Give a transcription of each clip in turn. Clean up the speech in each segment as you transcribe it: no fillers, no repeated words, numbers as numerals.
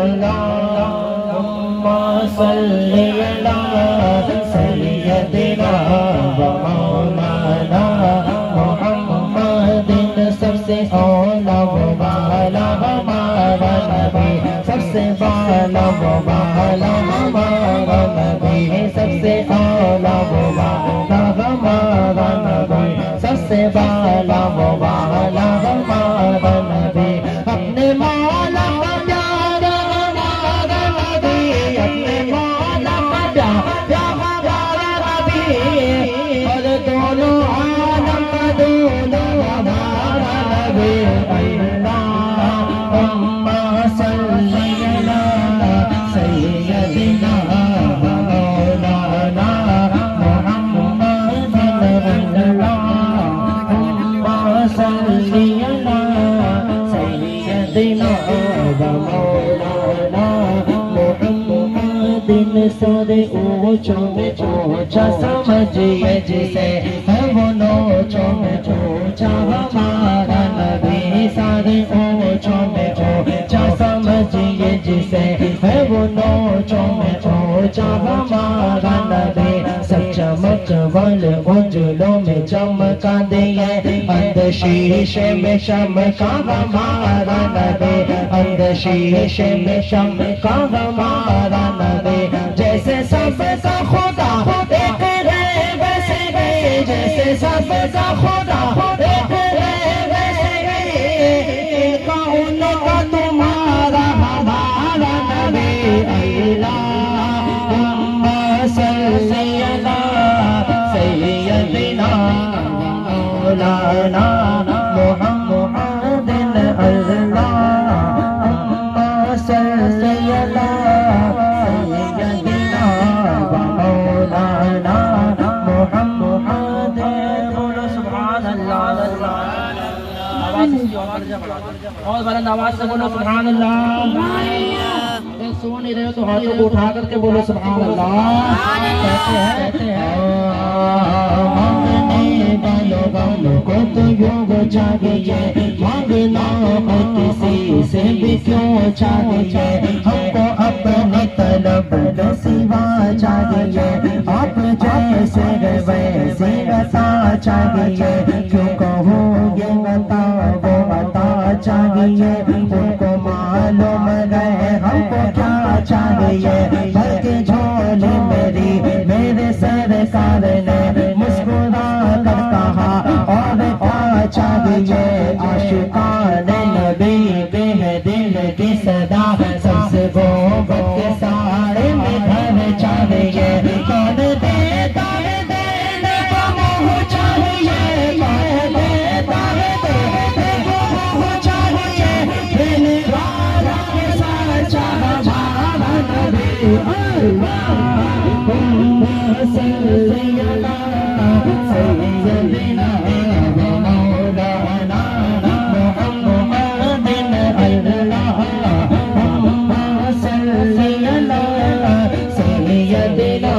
अल्लाहुम्मा सल्ली अला सय्यदिना व मौलाना मुहम्मदिन। सबसे औला वो वाला हमारा नबी, सबसे वाला वो वाला हमारा नबी, सबसे औला वो वाला हमारा नबी, सबसे वाला वो वाला हमारा नबी। अपने मौला का प्यारा हमारा नबी, अपने मौला का प्यारा हमारा नबी, और दोनों आलम का दोनों हमारा नबी। अल्लाहुम्मा सल्ली अला सय्यदिना व मौलाना मुहम्मदिन। अल्लाहुम्मा सल्ली अला सय्यदिना व मौलाना मुहम्मदिन। सारे ऊंचों में ऊंचा समझिए जिसे है वो नोचों में ऊंचा हमारा नबी, सारे ऊंचों में ऊंचा समझिए जिसे है वो नोचों में ऊंचा हमारा नबी। सब चमक वाले उजलों में चमका दिए, अंध शीशे में चमका हमारा नबी, अंध शीशे में चमका हमारा नबी। जैसे सबका खुदा एक है वैसे गए, जैसे सबका खुदा एक है वैसे गए, एक उनका तुम्हारा हमारा नबी। अल्लाहुम्मा सल्ली अला सय्यदिना मौलाना मुहम्मदिन। अल्लाहुम्मा सल्ली अला सय्यदिना व मौलाना मुहम्मदिन। बोलो सुभान अल्लाह। और बुलंद आवाज से बोलो सुभान अल्लाह। सो नहीं रहे हो तो हाथों को उठा करके बोलो सुभान अल्लाह। कहते हैं मांगने वालों वालों को तो योग चाहिए, मांगना हो किसी से भी क्यों चाहिए, हमको अपनी तलब सिवा चाहिए, आप जैसे वैसे बता चाहिए, क्यों कहोगे बता वो बता चाहिए, उनको मालूम गए हमको क्या चाहिए। बल्कि झोली मेरी मेरे सरकार ने मुस्कुरा कर कहा और क्या चाहिए। आशिकान नबी बेह दिल की सदा सबसे मोहब्बत के सारे में घर चाहिए। कौन देता है देने को मोह चाहिए, कौन देता है देने को मोह चाहिए, देने वाला के साथ हमारा नबी। अल्लाहुम्मा सल्ली अला सय्यदिना व मौलाना मुहम्मदिन। अल्लाहुम्मा सल्ली अला सय्यदिना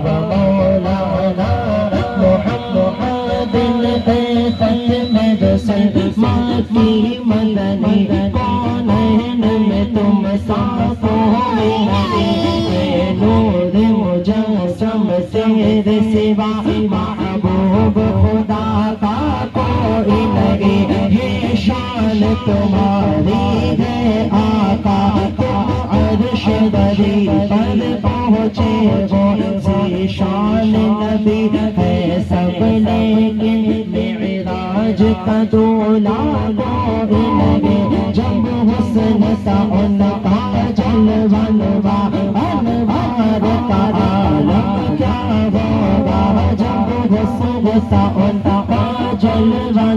व मौलाना मुहम्मदिन। खत्म रसूल माकी मदनी कौनैन में तुम साफ हो नूर मुजस्सम तेरे सिवा महबूब खुदा का कोई नहीं, ये शान तुम्हारी है आका। अर्श दरी पर पहुँचे वो शान नबी है सब, लेकिन मेराज का दूल्हा कोई नहीं। जब हुस्न सा उनका जलवा अनवार का आलम क्या होगा, जब हुस्न सा उनका जलवा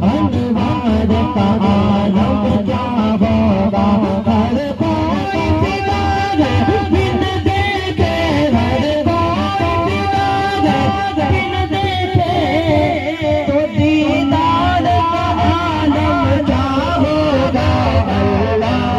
अनवार का आलम क्या होगा। हर कोई फिदा है बिन देखे, हर कोई फिदा है बिन देखे, तो दीदार का आलम क्या होगा। अल्लाह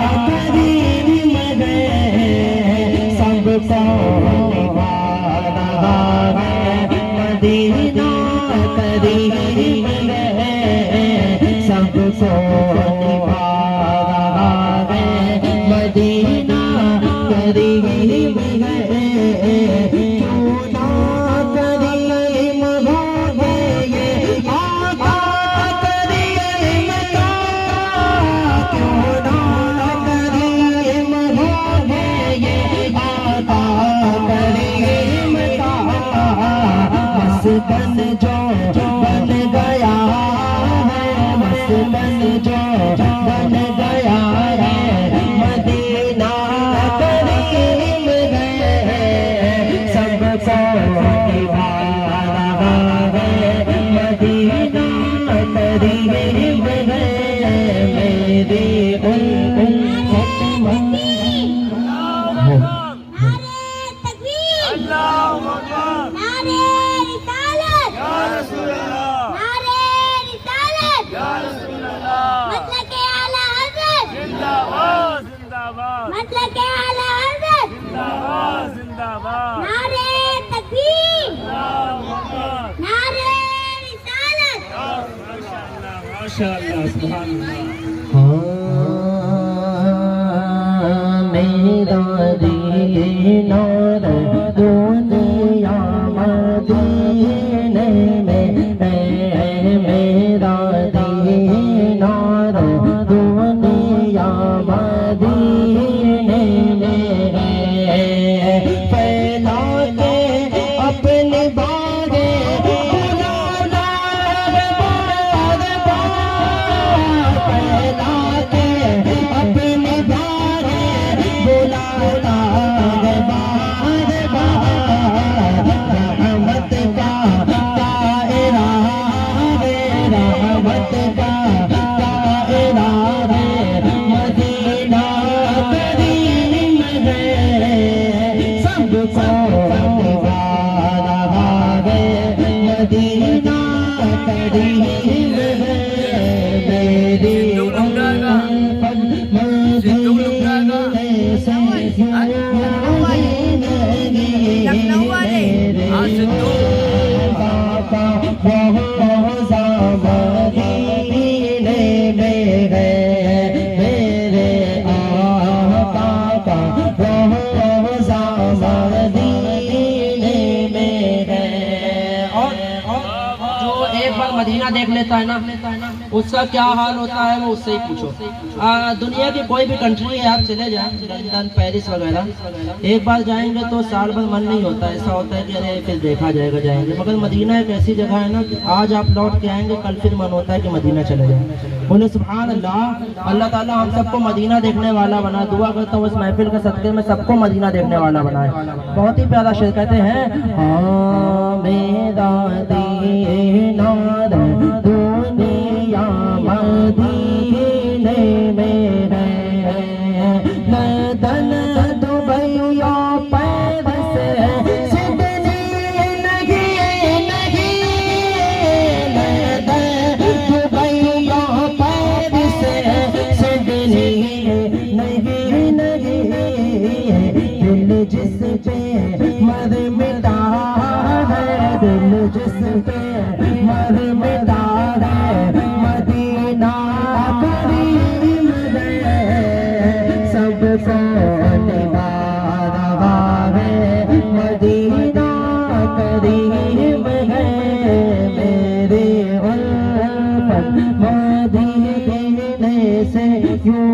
मतलब के आला हज़रत जिंदाबाद जिंदाबाद, नारे तकबीर नारे रिसालत। माशाअल्लाह सुभान अल्लाह। मेरा दीनार दुनिया मदीने में है, मेरा दीनार दुनिया मदीने में है। फैला के अपने बागे बुलाना बार बार, फैला के अपने बागे बुलाना बार बार। रहमत का दायरा रे, रहमत का दायरा रे, मदीना करीम है, सबको दीवाना है, मदीना करीम है। मेरी उल्फत मदीने से बाबा रोज़ा मदीने में है, मेरे आका का रोज़ा मदीने में है। और जो एक बार मदीना देख लेता है ना, उसका क्या हाल होता है वो उससे ही पूछो। दुनिया की कोई भी कंट्री है, आप चले जाएं लंदन पेरिस वगैरह, एक बार जाएंगे तो साल भर मन नहीं होता, ऐसा होता है कि अरे फिर देखा जाएगा जाएंगे। मगर मदीना एक ऐसी जगह है ना कि आज आप लौट के आएंगे, कल फिर मन होता है कि मदीना चले जाएं। बोले सुभान अल्लाह। अल्लाह ताला हम सबको मदीना देखने वाला बना। दुआ करता हूँ इस महफिल के सदके में सबको मदीना देखने वाला बनाए। बहुत ही प्यारा शेर कहते हैं, हाँ मेरा दीनार दुनिया मदीने में है, लंदन दुबई या पेरिस सिडनी नहीं नहीं, लंदन दुबई या पेरिस सिडनी नहीं नहीं। दिल जिस पे मर मिटा है, दिल जिस पे मर मिटा है, मदीना करीम है, सबको निवारा है, मदीना करीम है। मेरे उल्फत मदीने से यूं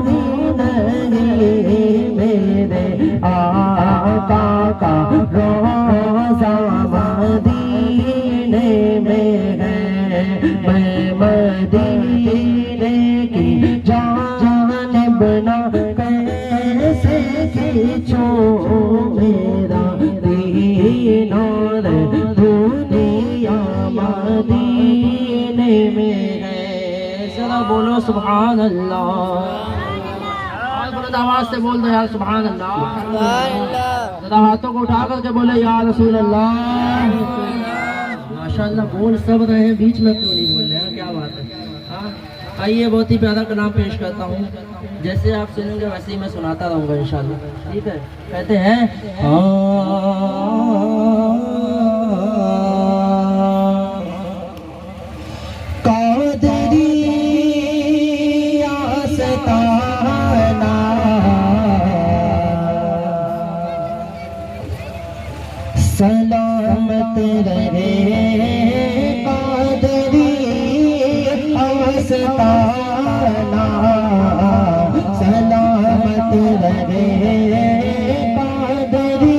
ही नहीं, मेरे आका का रोज़ा मदीने में है। मैं मदीने की जानिब ना कैसे खींचूं, मेरा दीनार दुनिया मदीने में है। जरा बोलो सुभान अल्लाह। आवाज से बोल दो यार सुभान अल्लाह। जरा हाथों को उठा करके बोले या रसूल अल्लाह। माशाअल्लाह बोल सब रहे हैं, बीच में क्यों नहीं बोल रहे हैं, क्या बात है। हाँ आइए, बहुत ही प्यारा कलाम पेश करता हूँ, जैसे आप सुनेंगे वैसे ही मैं सुनाता रहूँगा इंशाल्लाह। ठीक है, कहते हैं कादरी आस्ताना सलामत रहे, कादरी आस्ताना सलामत रहे, कादरी